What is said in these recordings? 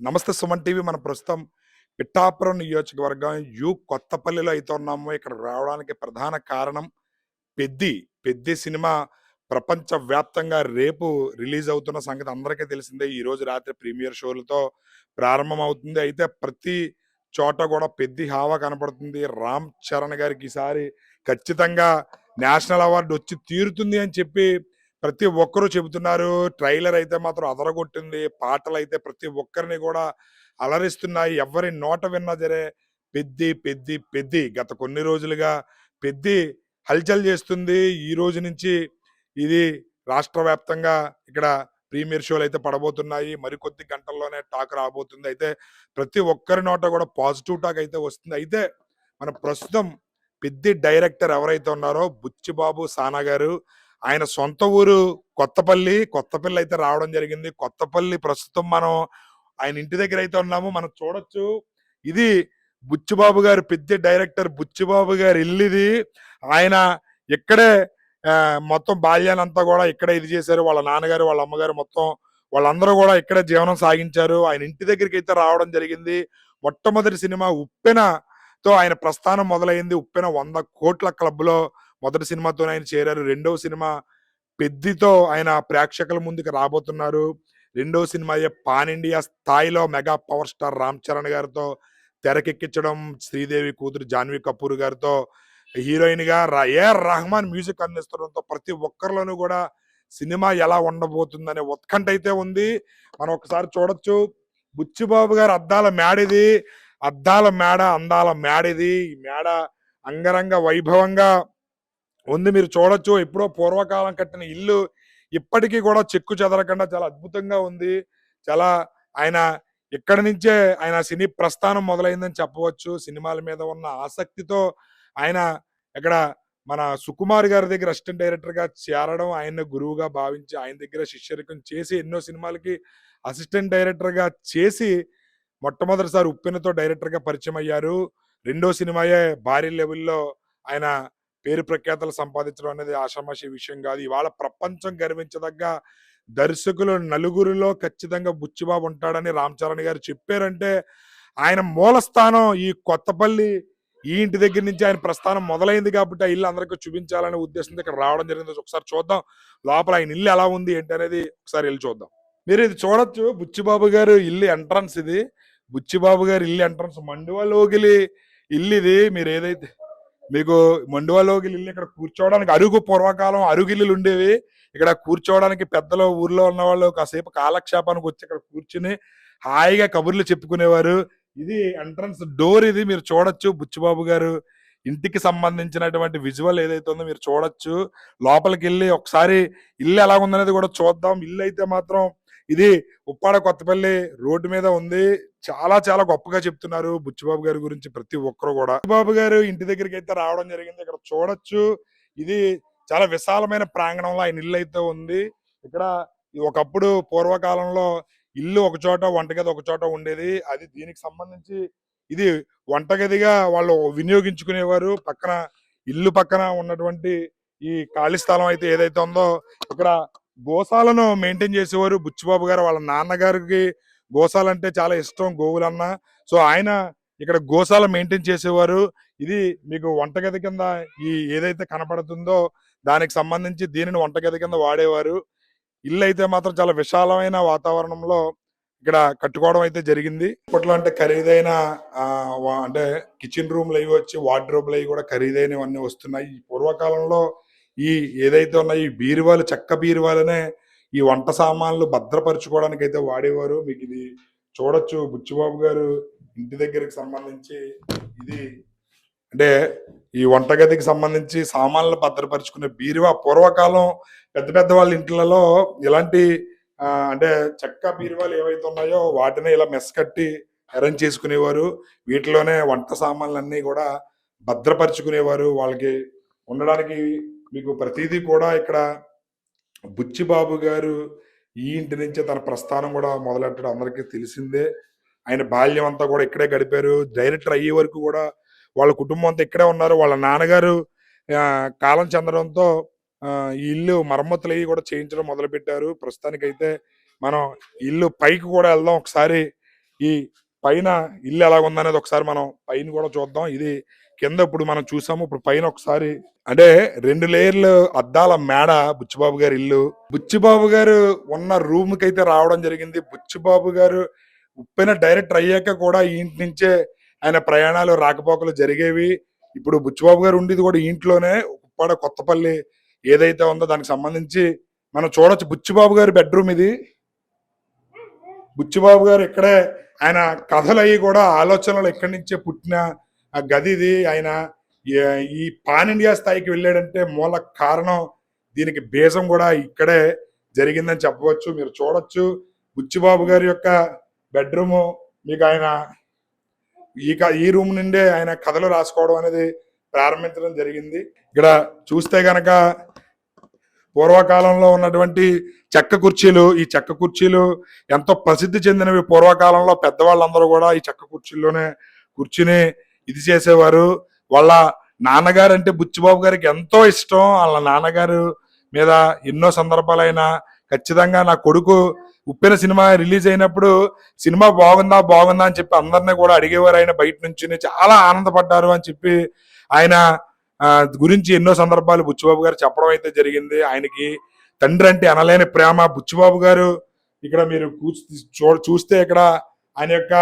నమస్తే సుమన్ టీవీ. మన ప్రస్తుతం పిఠాపురం నియోజకవర్గం కొత్తపల్లిలో అయితే ఉన్నాము. ఇక్కడికి రావడానికి ప్రధాన కారణం 'పెద్ది'. 'పెద్ది' సినిమా ప్రపంచవ్యాప్తంగా రేపు రిలీజ్ అవుతున్న సంగతి అందరికీ తెలిసిందే. ఈరోజు రాత్రి ప్రీమియర్ షోలతో ప్రారంభమవుతుంది. అయితే ప్రతి చోట కూడా 'పెద్ది' హావా కనపడుతుంది. రామ్ చరణ్ గారికి ఈసారి ఖచ్చితంగా నేషనల్ అవార్డు వచ్చి తీరుతుంది అని చెప్పి ప్రతి ఒక్కరూ చెబుతున్నారు. ట్రైలర్ అయితే మాత్రం అదరగొట్టింది. పాటలైతే ప్రతి ఒక్కరిని కూడా అలరిస్తున్నాయి. ఎవరి నోట విన్నా సరే 'పెద్ది, పెద్ది, పెద్ది'. గత కొన్ని రోజులుగా 'పెద్ది' హల్చల్ చేస్తుంది. ఈ రోజు నుంచి ఇది రాష్ట్ర వ్యాప్తంగా ఇక్కడ ప్రీమియర్ షోలు అయితే పడబోతున్నాయి. మరికొద్ది గంటల్లోనే టాక్ రాబోతుంది. అయితే ప్రతి ఒక్కరి నోట కూడా పాజిటివ్ టాక్ అయితే వస్తుంది. అయితే మన ప్రస్తుతం 'పెద్ది' డైరెక్టర్ ఎవరైతే ఉన్నారో బుచ్చిబాబు సానా గారు, ఆయన సొంత ఊరు కొత్తపల్లి. కొత్తపల్లి అయితే రావడం జరిగింది. కొత్తపల్లి ప్రస్తుతం మనం ఆయన ఇంటి దగ్గర అయితే ఉన్నాము. మనం చూడొచ్చు. ఇది బుచ్చిబాబు గారు, 'పెద్ది' డైరెక్టర్ బుచ్చిబాబు గారి ఇల్లు ఇది. ఆయన ఇక్కడే మొత్తం బాల్యానంతా కూడా ఇక్కడే ఇది చేశారు. వాళ్ళ నాన్నగారు, వాళ్ళ అమ్మగారు మొత్తం వాళ్ళందరూ కూడా ఇక్కడే జీవనం సాగించారు. ఆయన ఇంటి దగ్గరికి అయితే రావడం జరిగింది. మొట్టమొదటి సినిమా 'ఉప్పెన'తో ఆయన ప్రస్థానం మొదలైంది. 'ఉప్పెన' 100 కోట్ల క్లబ్‌లో మొదటి సినిమాతోనే ఆయన చేరారు. రెండవ సినిమా 'పెద్ది'తో ఆయన ప్రేక్షకుల ముందుకు రాబోతున్నారు. రెండో సినిమా పాన్ ఇండియా స్థాయిలో mega power star Ram Charan గారితో తెరకెక్కించడం, శ్రీదేవి కూతురు జాన్వీ కపూర్ గారితో హీరోయిన్ గా ఏఆర్ రెహమాన్ మ్యూజిక్ అందిస్తుండడంతో ప్రతి ఒక్కరిలోనూ కూడా సినిమా ఎలా ఉండబోతుందనే ఉత్కంఠ అయితే ఉంది. మనం ఒకసారి చూడొచ్చు. బుచ్చిబాబు గారు అద్దాల మేడిది, అద్దాల మేడ అందాల మేడిది. ఈ మేడ అంగరంగ వైభవంగా ఉంది. మీరు చూడొచ్చు. ఎప్పుడో పూర్వకాలం కట్టిన ఇల్లు ఇప్పటికీ కూడా చెక్కు చెదరకుండా చాలా అద్భుతంగా ఉంది. చాలా ఆయన ఇక్కడి నుంచే ఆయన సినీ ప్రస్థానం మొదలైందని చెప్పవచ్చు. సినిమాల మీద ఉన్న ఆసక్తితో ఆయన ఇక్కడ మన సుకుమార్ గారి దగ్గర అసిస్టెంట్ డైరెక్టర్ గా చేరడం, ఆయన్ని గురువుగా భావించి ఆయన దగ్గర శిష్యరికం చేసి ఎన్నో సినిమాలకి అసిస్టెంట్ డైరెక్టర్ గా చేసి మొట్టమొదటిసారి 'ఉప్పెన'తో డైరెక్టర్ గా పరిచయం అయ్యారు. రెండో సినిమాయే భారీ లెవెల్లో ఆయన పేరు ప్రఖ్యాతలు సంపాదించడం అనేది ఆషామాషి విషయం కాదు. ఇవాళ ప్రపంచం గర్వించదగ్గ దర్శకులు నలుగురిలో ఖచ్చితంగా బుచ్చిబాబు ఉంటాడని రామ్ చరణ్ గారు చెప్పారంటే ఆయన మూల స్థానం ఈ కొత్తపల్లి. ఈ ఇంటి దగ్గర నుంచి ఆయన ప్రస్థానం మొదలైంది కాబట్టి ఆ ఇల్లు అందరికీ చూపించాలనే ఉద్దేశంతో ఇక్కడ రావడం జరిగింది. ఒకసారి చూద్దాం లోపల ఆయన ఇల్లు ఎలా ఉంది ఏంటి అనేది ఒకసారి వెళ్ళి చూద్దాం. మీరు ఇది చూడొచ్చు. బుచ్చిబాబు గారు ఇల్లు ఎంట్రన్స్ ఇది. బుచ్చిబాబు గారి ఇల్లు ఎంట్రన్స్ మండువలోగిలి ఇల్లు ఇది. మీరు ఏదైతే మీకు మండువలోగిలి ఇల్లు, ఇక్కడ కూర్చోవడానికి అరుగు, పూర్వకాలం అరుగుిల్లులు ఉండేవి. ఇక్కడ కూర్చోవడానికి పెద్దలు ఊర్లో ఉన్న వాళ్ళు కాసేపు కాలక్షేపానికి వచ్చి ఇక్కడ కూర్చుని హాయిగా కబుర్లు చెప్పుకునేవారు. ఇది ఎంట్రన్స్ డోర్. ఇది మీరు చూడొచ్చు. బుచ్చిబాబు గారు ఇంటికి సంబంధించినటువంటి విజువల్ ఏదైతే ఉందో మీరు చూడొచ్చు. లోపలికి వెళ్ళి ఒకసారి ఇల్లు ఎలా ఉందనేది కూడా చూద్దాం. ఇల్లు అయితే మాత్రం ఇది ఉప్పాడ కొత్తపల్లి రోడ్డు మీద ఉంది. చాలా చాలా గొప్పగా చెప్తున్నారు బుచ్చిబాబు గారి గురించి ప్రతి ఒక్కరు కూడా. బుచ్చిబాబు గారు ఇంటి దగ్గరికి అయితే రావడం జరిగింది. ఇక్కడ చూడొచ్చు. ఇది చాలా విశాలమైన ప్రాంగణంలో ఆయన ఇల్లు అయితే ఉంది. ఇక్కడ ఒకప్పుడు పూర్వకాలంలో ఇల్లు ఒక చోట, వంటగది ఒక చోట ఉండేది. అది దీనికి సంబంధించి ఇది వంటగదిగా వాళ్ళు వినియోగించుకునేవారు. పక్కన ఇల్లు పక్కన ఉన్నటువంటి ఈ ఖాళీ స్థలం అయితే ఏదైతే ఉందో ఇక్కడ గోశాలను మెయింటైన్ చేసేవారు బుచ్చిబాబు గారు. వాళ్ళ నాన్నగారికి గోశాలంటే చాలా ఇష్టం, గోవులన్న. సో ఆయన ఇక్కడ గోశాల మెయింటైన్ చేసేవారు. ఇది మీకు వంటగది కింద ఈ ఏదైతే కనపడుతుందో దానికి సంబంధించి దీనిని వంటగది కింద వాడేవారు. ఇల్లు అయితే మాత్రం చాలా విశాలమైన వాతావరణంలో ఇక్కడ కట్టుకోవడం అయితే జరిగింది. ఇప్పట్లో అంటే ఖరీదైన అంటే కిచెన్ రూమ్లు అవి వచ్చి వార్డ్రోబ్లు అవి కూడా ఖరీదైనవన్నీ వస్తున్నాయి. ఈ పూర్వకాలంలో ఈ ఏదైతే ఉన్నాయి ఈ బీరువాలు, చెక్క బీరువాలనే ఈ వంట సామాన్లు భద్రపరచుకోవడానికి అయితే వాడేవారు. మీకు ఇది చూడొచ్చు. బుచ్చిబాబు గారు ఇంటి దగ్గరికి సంబంధించి ఇది అంటే ఈ వంటగదికి సంబంధించి సామాన్లు భద్రపరుచుకునే బీరువా. పూర్వకాలం పెద్ద పెద్ద వాళ్ళ ఇంట్లలో ఇలాంటి అంటే చెక్క బీరువాలు ఏవైతే ఉన్నాయో వాటిని ఇలా మెస్ కట్టి అరేంజ్ చేసుకునేవారు. వీటిలోనే వంట సామాన్లన్నీ కూడా భద్రపరుచుకునేవారు. వాళ్ళకి ఉండడానికి మీకు ప్రతిదీ కూడా ఇక్కడ బుచ్చిబాబు గారు ఈ ఇంటి నుంచే తన ప్రస్థానం కూడా మొదలెట్టడం అందరికీ తెలిసిందే. ఆయన బాల్యం అంతా కూడా ఇక్కడే గడిపారు. డైరెక్టర్ అయ్యే వరకు కూడా వాళ్ళ కుటుంబం అంతా ఇక్కడే ఉన్నారు. వాళ్ళ నాన్నగారు కాలం చెందడంతో ఈ ఇల్లు మరమ్మతులు అవి కూడా చేయించడం మొదలుపెట్టారు. ప్రస్తుతానికైతే మనం ఇల్లు పైకి కూడా వెళ్దాం ఒకసారి. ఈ పైన ఇల్లు ఎలాగుందనేది ఒకసారి మనం పైన కూడా చూద్దాం. ఇది కింద ఇప్పుడు మనం చూసాము. ఇప్పుడు పైన ఒకసారి అంటే 2 లేయర్లు అద్దాల మేడ బుచ్చిబాబు గారి ఇల్లు. బుచ్చిబాబు గారు ఉన్న రూమ్‌కైతే రావడం జరిగింది. బుచ్చిబాబు గారు ఉప్పెన డైరెక్టర్ అయ్యాక కూడా ఈ ఇంటి నుంచే ఆయన ప్రయాణాలు, రాకపోకలు జరిగేవి. ఇప్పుడు బుచ్చిబాబు గారు ఉండేది కూడా ఈ ఇంట్లోనే. ఉప్పాడ కొత్తపల్లి ఏదైతే ఉందో దానికి సంబంధించి మనం చూడొచ్చు. బుచ్చిబాబు గారి బెడ్‌రూమ్ ఇది. బుచ్చిబాబు గారు ఇక్కడే ఆయన కథలు అవి కూడా ఆలోచనలు ఇక్కడి నుంచే పుట్టిన ఆ గది ఇది. ఆయన ఈ పాన్ ఇండియా స్థాయికి వెళ్ళాడంటే మూల కారణం, దీనికి బీజం కూడా ఇక్కడే జరిగిందని చెప్పవచ్చు. మీరు చూడొచ్చు బుచ్చిబాబు గారి యొక్క బెడ్రూము. మీకు ఆయన ఈ రూమ్ నుండే ఆయన కథలు రాసుకోవడం అనేది ప్రారంభించడం జరిగింది. ఇక్కడ చూస్తే గనక పూర్వకాలంలో ఉన్నటువంటి చెక్క కుర్చీలు, ఈ చెక్క కుర్చీలు ఎంతో ప్రసిద్ధి చెందినవి. పూర్వకాలంలో పెద్దవాళ్ళందరూ కూడా ఈ చెక్క కుర్చీల్లోనే కూర్చుని ఇది చేసేవారు. వాళ్ళ నాన్నగారు అంటే బుచ్చిబాబు గారికి ఎంతో ఇష్టం. వాళ్ళ నాన్నగారు మీద ఎన్నో సందర్భాలైనా ఖచ్చితంగా నా కొడుకు ఉప్పెన సినిమా రిలీజ్ అయినప్పుడు సినిమా బాగుందా బాగుందా అని చెప్పి అందరినీ కూడా అడిగేవారు. ఆయన బయట నుంచి చాలా ఆనందపడ్డారు అని చెప్పి ఆయన గురించి ఎన్నో సందర్భాలు బుచ్చిబాబు గారు చెప్పడం అయితే జరిగింది. ఆయనకి తండ్రి అంటే అనలేని ప్రేమ. బుచ్చిబాబు గారు ఇక్కడ మీరు చూస్తే ఇక్కడ ఆయన యొక్క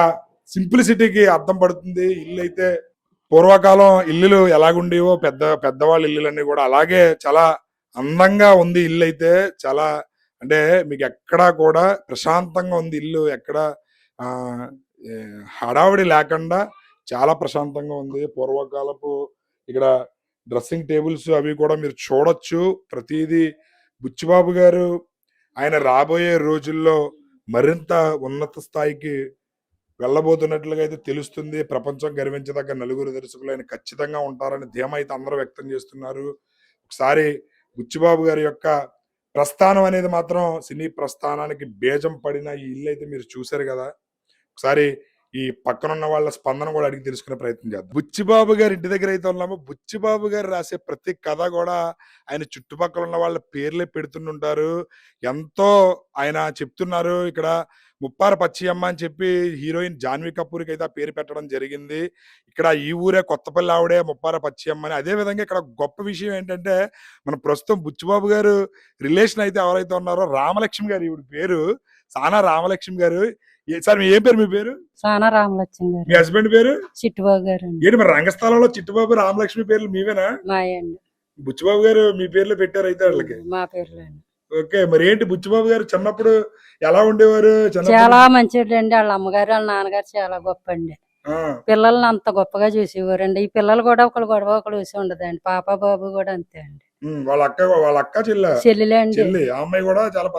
సింప్లిసిటీకి అర్థం పడుతుంది. ఇల్లు అయితే పూర్వకాలం ఇల్లులు ఎలాగుండేవో పెద్దవాళ్ళ ఇల్లులన్నీ కూడా అలాగే చాలా అందంగా ఉంది. ఇల్లు అయితే చాలా అంటే మీకు ఎక్కడా కూడా ప్రశాంతంగా ఉంది ఇల్లు. ఎక్కడ హడావుడి లేకుండా చాలా ప్రశాంతంగా ఉంది. పూర్వకాలపు ఇక్కడ డ్రెస్సింగ్ టేబుల్స్ అవి కూడా మీరు చూడొచ్చు. ప్రతిదీ బుచ్చిబాబు గారు ఆయన రాబోయే రోజుల్లో మరింత ఉన్నత స్థాయికి వెళ్ళబోతున్నట్లుగా అయితే తెలుస్తుంది. ప్రపంచం గర్వించదగ్గ నలుగురు దర్శకులు ఆయన ఖచ్చితంగా ఉంటారని ధీమా అయితే అందరూ వ్యక్తం చేస్తున్నారు. ఒకసారి బుచ్చిబాబు గారి యొక్క ప్రస్థానం అనేది మాత్రం సినీ ప్రస్థానానికి బీజం పడిన ఈ ఇల్లు అయితే మీరు చూశారు కదా. ఒకసారి ఈ పక్కనున్న వాళ్ళ స్పందన కూడా అడిగి తెలుసుకునే ప్రయత్నం చేద్దాం. బుచ్చిబాబు గారి ఇంటి దగ్గర అయితే ఉన్నాము. బుచ్చిబాబు గారు రాసే ప్రతి కథ కూడా ఆయన చుట్టుపక్కల ఉన్న వాళ్ళ పేర్లే పెడుతుంటారు. ఎంతో ఆయన చెప్తున్నారు. ఇక్కడ ముప్పార పచ్చియమ్మ అని చెప్పి హీరోయిన్ జాన్వీ కపూర్కి అయితే ఆ పేరు పెట్టడం జరిగింది. ఇక్కడ ఈ ఊరే కొత్తపల్లి ఆవిడే ముప్పార పచ్చియమ్మ అని. అదే విధంగా ఇక్కడ గొప్ప విషయం ఏంటంటే మన ప్రస్తుతం బుచ్చిబాబు గారు రిలేషన్ అయితే ఎవరైతే ఉన్నారో రామలక్ష్మి గారు, ఈవిడ పేరు సానా రామలక్ష్మి గారు. సార్ ఏం పేరు మీ పేరు? సానా రామలక్ష్మి గారు. మీ హస్బెండ్ పేరు? చిట్టుబాబు గారు. ఏంటి మరి రంగస్థలంలో చిట్టుబాబు రామలక్ష్మి పేర్లు మీవేనా? మాయండి. బుచ్చిబాబు గారు మీ పేర్లు పెట్టారు అయితే వాళ్ళకి? మా పేర్లు. ఓకే. మరి ఏంటి బుచ్చిబాబు గారు చిన్నప్పుడు ఎలా ఉండేవారు? చాలా మంచిదండి. వాళ్ళ అమ్మగారు వాళ్ళ నాన్నగారు చాలా గొప్ప అండి. పిల్లల్ని అంత గొప్పగా చూసేవారండి. ఈ పిల్లలు కూడా ఒకళ్ళు గొడవ ఒకళ్ళు చూసి ఉండదండి. పాప బాబు కూడా అంతే అండి. వాళ్ళ అక్క చెల్లెలే అండి. ఆ అమ్మాయి కూడా చాలా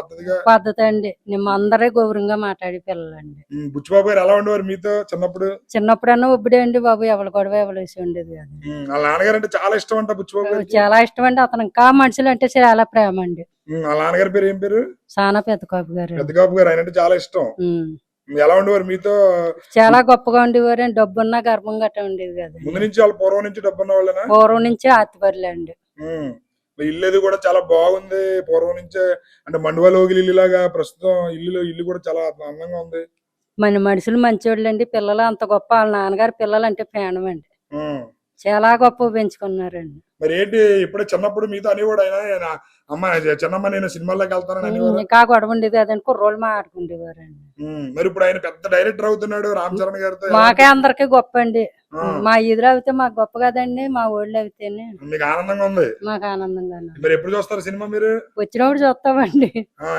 పద్ధతి అండి. మేము అందరే గౌరవంగా మాట్లాడి పిల్లలండి. బుచ్చిబాబు గారు ఎలా ఉండేవారు మీతో చిన్నప్పుడు? చిన్నప్పుడన్నా ఒబ్బడే అండి బాబు. ఎవరి గొడవ ఎవరు వేసి ఉండేది కాదు. వాళ్ళ నాన్నగారు అంటే చాలా ఇష్టం అంట బుచ్చిబాబు గారు. చాలా ఇష్టం అండి. అతను ఇంకా మనుషులు అంటే చాలా ప్రేమ అండి. వాళ్ళ నాన్నగారి పేరు ఏం పేరు? సానా పెద్దకాపు గారు. పెద్దకాపు గారు ఆయన అంటే చాలా ఇష్టం. ఎలా ఉండేవారు మీతో? చాలా గొప్పగా ఉండేవారు. డబ్బున్న గర్భం గట్ట ఉండేది కదా. ముందు నుంచి వాళ్ళు పూర్వం నుంచి డబ్బున్న వాళ్ళేనా? పూర్వం నుంచి ఆతిపర్లే అండి. ఇల్లు కూడా చాలా బాగుంది. పూర్వం నుంచే అంటే మండువలోగిలి ఇల్లు లాగా ప్రస్తుతం ఇల్లు కూడా చాలా అందంగా ఉంది. మన మనుషులు మంచోళ్ళు అండి. పిల్లలు అంత గొప్ప. వాళ్ళ నాన్నగారు పిల్లలు అంటే ప్రాణం అండి. చాలా గొప్ప పెంచుకున్నారండి. మరి ఏంటి ఇప్పుడే చిన్నప్పుడు మీతో అనేవాడు ఆయన, అమ్మ చిన్నమ్మ నేను సినిమాల్లోకి వెళ్తానని ఇంకా గొడవ ఉండేది కదండి. కుర్రోళ్ళు మాట్లాడుకుండేవారండి. మరి ఇప్పుడు ఆయన పెద్ద డైరెక్టర్ అవుతున్నాడు రామ్ చరణ్ గారితో. మాకే అందరికి గొప్ప అండి. మా ఎదురు అయితే మాకు గొప్ప కదండి. మా ఊళ్ళో అయితేనే మీకు ఆనందంగా ఉంది. మాకు ఆనందంగా. మరి ఎప్పుడు చూస్తారు సినిమా? మీరు వచ్చినప్పుడు చూస్తామండి.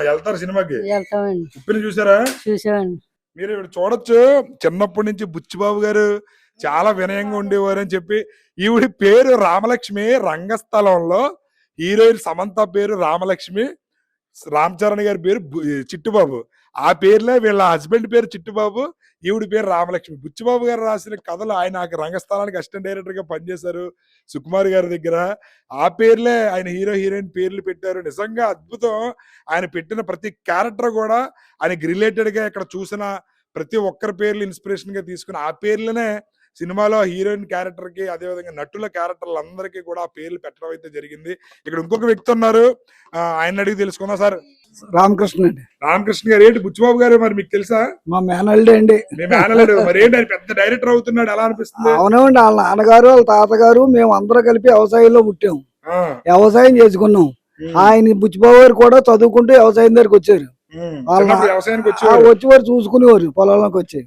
వెళ్తారు సినిమాకి? వెళ్తామండి. ఉప్పిని చూసారా? చూసామండి. మీరు ఇప్పుడు చూడొచ్చు. చిన్నప్పటి నుంచి బుచ్చిబాబు గారు చాలా వినయంగా ఉండేవారు అని చెప్పి. ఈవిడి పేరు రామలక్ష్మి. రంగస్థలంలో హీరోయిన్ సమంత పేరు రామలక్ష్మి, రామ్ చరణ్ గారి పేరు చిట్టుబాబు. ఆ పేర్లే వీళ్ళ హస్బెండ్ పేరు చిట్టుబాబు, ఈవిడి పేరు రామలక్ష్మి. బుచ్చిబాబు గారు రాసిన కథలు ఆయన రంగస్థలానికి అసిస్టెంట్ డైరెక్టర్ గా పనిచేశారు సుకుమార్ గారి దగ్గర. ఆ పేర్లే ఆయన హీరో హీరోయిన్ పేర్లు పెట్టారు. నిజంగా అద్భుతం. ఆయన పెట్టిన ప్రతి క్యారెక్టర్ కూడా ఆయనకి రిలేటెడ్ గా ఇక్కడ చూసిన ప్రతి ఒక్కరి పేర్లు ఇన్స్పిరేషన్ గా తీసుకుని ఆ పేర్లనే సినిమాలో హీరోయిన్ క్యారెక్టర్ కి అదే విధంగా నటుల క్యారెక్టర్లు అందరికీ కూడా ఆ పేర్లు పెట్టడం అయితే జరిగింది. ఇక్కడ ఇంకొక వ్యక్తి ఉన్నారు, ఆయన అడిగి తెలుసుకుందాం. సార్ రామకృష్ణ అండి. రామకృష్ణ గారు, ఏంటి బుచ్చిబాబు గారు మరి మీకు తెలుసా? మా మేనల్డే అండి. మీ మేనల్లుడు మరి ఏంటి ఆయన పెద్ద డైరెక్టర్ అవుతున్నాడు, ఎలా అనిపిస్తుంది? అవునండి, వాళ్ళ నాన్నగారు వాళ్ళ తాతగారు మేము అందరూ కలిపి వ్యవసాయంలో పుట్టాం, వ్యవసాయం చేసుకున్నాం. ఆయన బుచ్చిబాబు గారు కూడా చదువుకుంటూ వ్యవసాయం దగ్గరికి వచ్చారు. వచ్చేవారు చూసుకునేవారు, పొలంలోకి వచ్చి.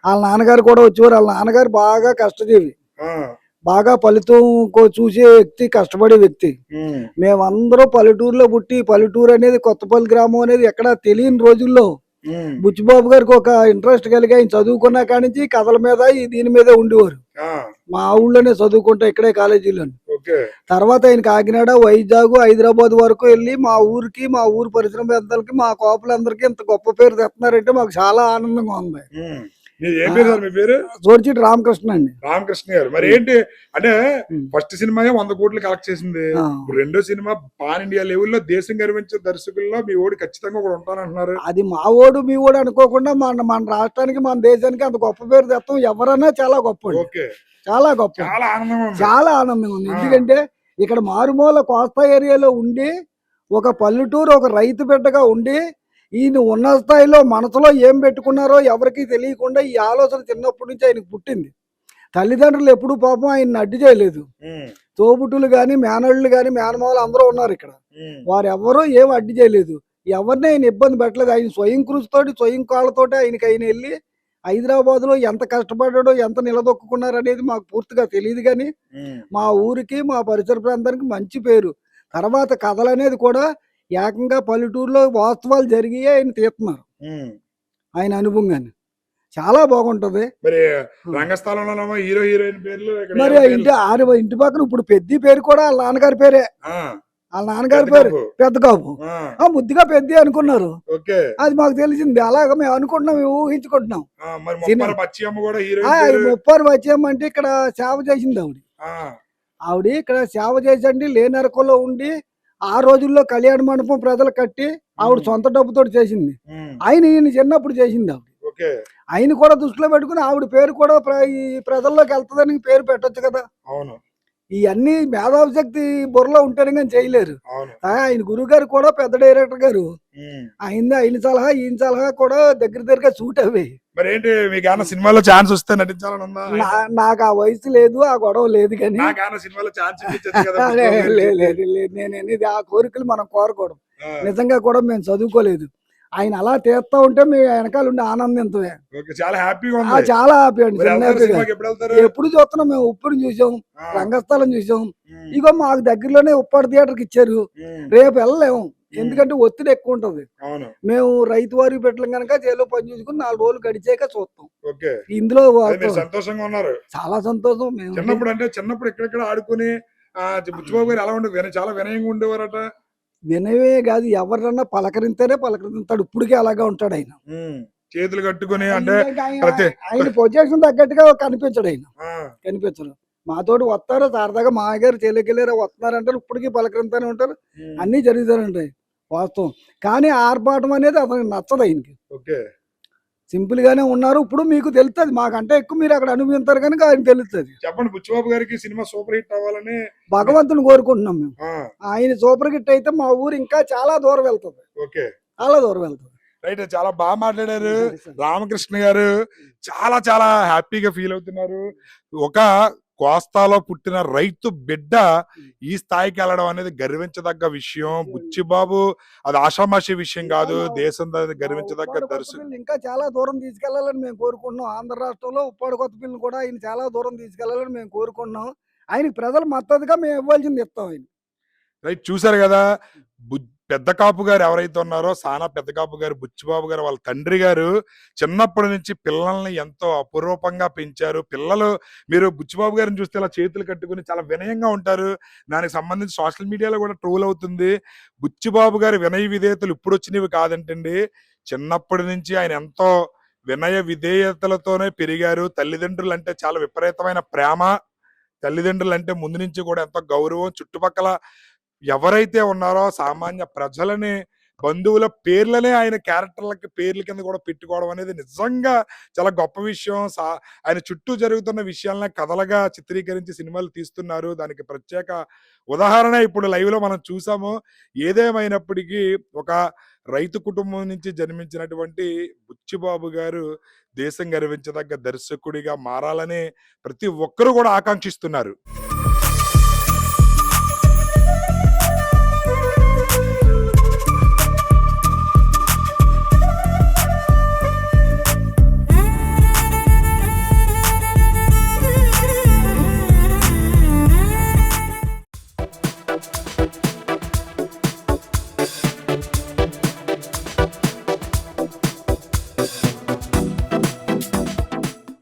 వాళ్ళ నాన్నగారు కూడా వచ్చేవారు. వాళ్ళ నాన్నగారు బాగా కష్టజీవి, బాగా ఫలితం చూసే వ్యక్తి, కష్టపడే వ్యక్తి. మేమందరూ పల్లెటూరులో పుట్టి, పల్లెటూరు అనేది కొత్తపల్లి గ్రామం అనేది ఎక్కడా తెలియని రోజుల్లో బుచ్చిబాబు గారికి ఒక ఇంట్రెస్ట్ కలిగి ఆయన చదువుకున్న కాడి నుంచి కథల మీద దీని మీద ఉండేవారు. మా ఊళ్ళోనే చదువుకుంటా, ఇక్కడే కాలేజీలోనే. తర్వాత ఆయన కాకినాడ, వైజాగ్, హైదరాబాద్ వరకు వెళ్ళి మా ఊరికి, మా ఊరు పరిశ్రమ పెద్దలకి, మా కోపలందరికీ ఇంత గొప్ప పేరు తెస్తున్నారంటే మాకు చాలా ఆనందంగా ఉంది. జోర్చిటి రామకృష్ణ అండి. రామకృష్ణ గారు మరి ఏంటి అంటే ఫస్ట్ సినిమా 100 కోట్లు కలెక్ట్ చేసింది, రెండో సినిమా పాన్ ఇండియా లెవెల్లో దేశం గర్వించే దర్శకుల్లో మీ ఓడి ఖచ్చితంగా కూడా ఉంటానంటున్నారు. అది మా ఓడు మీ ఓడు అనుకోకుండా మన రాష్ట్రానికి, మన దేశానికి అంత గొప్ప పేరు తెస్తాం. ఎవరన్నా చాలా గొప్ప, చాలా గొప్ప, చాలా ఆనందంగా ఉంది. ఎందుకంటే ఇక్కడ మారుమూల కోస్తా ఏరియాలో ఉండి, ఒక పల్లెటూరు, ఒక రైతు బిడ్డగా ఉండి, ఈయన ఉన్న స్థాయిలో మనసులో ఏం పెట్టుకున్నారో ఎవరికి తెలియకుండా ఈ ఆలోచన చిన్నప్పటి నుంచి ఆయనకు పుట్టింది. తల్లిదండ్రులు ఎప్పుడు పాపం ఆయన అడ్డు చేయలేదు. తోబుట్టులు గాని, మేనళ్ళు గాని, మేనమాలు అందరూ ఉన్నారు ఇక్కడ, వారు ఎవరూ ఏం అడ్డు చేయలేదు. ఎవరిని ఆయన ఇబ్బంది పెట్టలేదు. ఆయన స్వయం కృషితోటి, స్వయం కాళ్ళతోటి ఆయన వెళ్ళి హైదరాబాద్ లో ఎంత కష్టపడ్డాడో, ఎంత నిలదొక్కున్నారు అనేది మాకు పూర్తిగా తెలియదు. కానీ మా ఊరికి, మా పరిసర ప్రాంతానికి మంచి పేరు. తర్వాత కథలు అనేది కూడా ఏకంగా పల్లెటూరులో వాస్తవాలు జరిగి ఆయన తీస్తున్నారు. ఆయన అనుభవంగానే చాలా బాగుంటది. మరి రంగస్థలంలో హీరో హీరోయిన్ పేర్లు, మరి ఇంటి పక్కన ఇప్పుడు పెద్ద పేరు కూడా వాళ్ళ నాన్నగారి పేరే. వాళ్ళ నాన్నగారి పేరు పెద్ద కాపు, ముద్దుగా పెద్ద అనుకున్నారు. అది మాకు తెలిసింది. అలాగ మేము అనుకుంటున్నాం, మేము ఊహించుకుంటున్నాం. ముప్పారు బచ్చమ్మ అంటే ఇక్కడ సేవ చేసింది ఆవిడ ఇక్కడ సేవ చేసండి, లేనరకలో ఉండి ఆ రోజుల్లో కళ్యాణ మండపం ప్రజలు కట్టి ఆవిడ సొంత డబ్బుతో చేసింది. ఈయన చిన్నప్పుడు చేసింది ఆవిడ. ఆయన కూడా దృష్టిలో పెట్టుకుని ఆవిడ పేరు కూడా ఈ ప్రజల్లోకి వెళ్తుందని పేరు పెట్టొచ్చు కదా. ఇవన్నీ మేధావి శక్తి బుర్రలో ఉంటేనే కానీ చేయలేరు. ఆయన గురువు గారు కూడా పెద్ద డైరెక్టర్ గారు. ఆయన సలహా, ఈయన సలహా కూడా దగ్గరగా సూట్ అవి. మరి ఏంటి మీకు సినిమాలో ఛాన్స్ వస్తే నటించాలని ఉందా? నాకు ఆ వయసు లేదు, ఆ గొడవ లేదు. కానీ నేను ఆ కోరికలు మనం కోరకూడదు. నిజంగా కూడా మేము చదువుకోలేదు. ఆయన అలా తీస్తా ఉంటే మేము వెనకాల ఉండి ఆనందించమే. చాలా హ్యాపీగా అండి. ఎప్పుడు చూస్తున్నాం మేము. ఉప్పుడు చూసాం, రంగస్థలం చూసాం. ఇగో మాకు దగ్గరలోనే ఉప్పాడు థియేటర్కి ఇచ్చారు. రేపు వెళ్ళలేము, ఎందుకంటే ఒత్తిడి ఎక్కువ ఉంటది. మేము రైతు వారి పెట్టలేం కనుక చేలో పని చూసుకుని 4 రోజులు గడిచాక చూస్తాం. ఇందులో సంతోషంగా ఉన్నారు, చాలా సంతోషం. మేము చిన్నప్పుడు ఎక్కడెక్కడ ఆడుకుని బుచ్చిబాబు గారు ఎలా ఉండేవారు? చాలా వినయంగా ఉండేవారట. వినయమే కాదు, ఎవరన్నా పలకరింతాడు. ఇప్పటికే అలాగా ఉంటాడు ఆయన. చేతులు కట్టుకుని అంటే ఆయన పొజిషన్ తగ్గట్టుగా కనిపించడు ఆయన. కనిపించడు. మాతోటి వస్తారు సరదాగా, మా గారు చెల్లెకెళ్ళారు వస్తున్నారంటారు, ఇప్పటికీ పలకరింతానే ఉంటారు. అన్ని జరుగుతానంటాయి వాస్తవం. కానీ ఆర్పాటం అనేది అతనికి నచ్చదు ఆయనకి. సింపుల్ గానే ఉన్నారు. ఇప్పుడు మీకు తెలుస్తుంది, మాకంటే ఎక్కువ మీరు అక్కడ అనుభవిస్తారు కనుక ఆయన తెలుస్తుంది. చెప్పండి, బుచ్చిబాబు గారికి సినిమా సూపర్ హిట్ అవ్వాలని భగవంతుని కోరుకుంటున్నాం మేము. ఆయన సూపర్ హిట్ అయితే మా ఊరు ఇంకా చాలా దూరం వెళ్తుంది. చాలా దూరం వెళ్తుంది. రైట్, చాలా బాగా మాట్లాడారు రామకృష్ణ గారు. చాలా చాలా హ్యాపీగా ఫీల్ అవుతున్నారు. ఒక కోస్తాలో పుట్టిన రైతు బిడ్డ ఈ స్థాయికి వెళ్ళడం అనేది గర్వించదగ్గ విషయం. బుచ్చిబాబు అది ఆషామాషి విషయం కాదు, దేశం గర్వించదగ్గ దర్శకులు. ఇంకా చాలా దూరం తీసుకెళ్లాలని మేము కోరుకుంటున్నాం. ఆంధ్ర రాష్ట్రంలో ఉప్పాడు కొత్తపల్లిని కూడా ఆయన చాలా దూరం తీసుకెళ్లాలని మేము కోరుకుంటున్నాం. ఆయనకి ప్రజలు మద్దతుగా మేము ఇవ్వాల్సింది ఇస్తాం. ఆయన రైట్, చూసారు కదా. పెద్ద కాపు గారు ఎవరైతే ఉన్నారో, సానా పెద్ద కాపు గారు, బుచ్చిబాబు గారు వాళ్ళ తండ్రి గారు చిన్నప్పటి నుంచి పిల్లల్ని ఎంతో అపురూపంగా పెంచారు. పిల్లలు మీరు బుచ్చిబాబు గారిని చూస్తే ఇలా చేతులు కట్టుకుని చాలా వినయంగా ఉంటారు. దానికి సంబంధించి సోషల్ మీడియాలో కూడా ట్రోల్ అవుతుంది. బుచ్చిబాబు గారి వినయ విధేయతలు ఇప్పుడు వచ్చినవి కాదంటండి. చిన్నప్పటి నుంచి ఆయన ఎంతో వినయ విధేయతలతోనే పెరిగారు. తల్లిదండ్రులు అంటే చాలా విపరీతమైన ప్రేమ. తల్లిదండ్రులు అంటే ముందు నుంచి కూడా ఎంతో గౌరవం. చుట్టుపక్కల ఎవరైతే ఉన్నారో సామాన్య ప్రజలని బంధువుల పేర్లనే ఆయన క్యారెక్టర్లకి పేర్ల కింద కూడా పెట్టుకోవడం అనేది నిజంగా చాలా గొప్ప విషయం. ఆయన చుట్టూ జరుగుతున్న విషయాలనే కథలుగా చిత్రీకరించి సినిమాలు తీస్తున్నారు. దానికి ప్రత్యేక ఉదాహరణ ఇప్పుడు లైవ్‌లో మనం చూసాము. ఏదేమైనప్పటికీ ఒక రైతు కుటుంబం నుంచి జన్మించినటువంటి బుచ్చిబాబు గారు దేశం గర్వించదగ్గ దర్శకుడిగా మారాలని ప్రతి ఒక్కరు కూడా ఆకాంక్షిస్తున్నారు.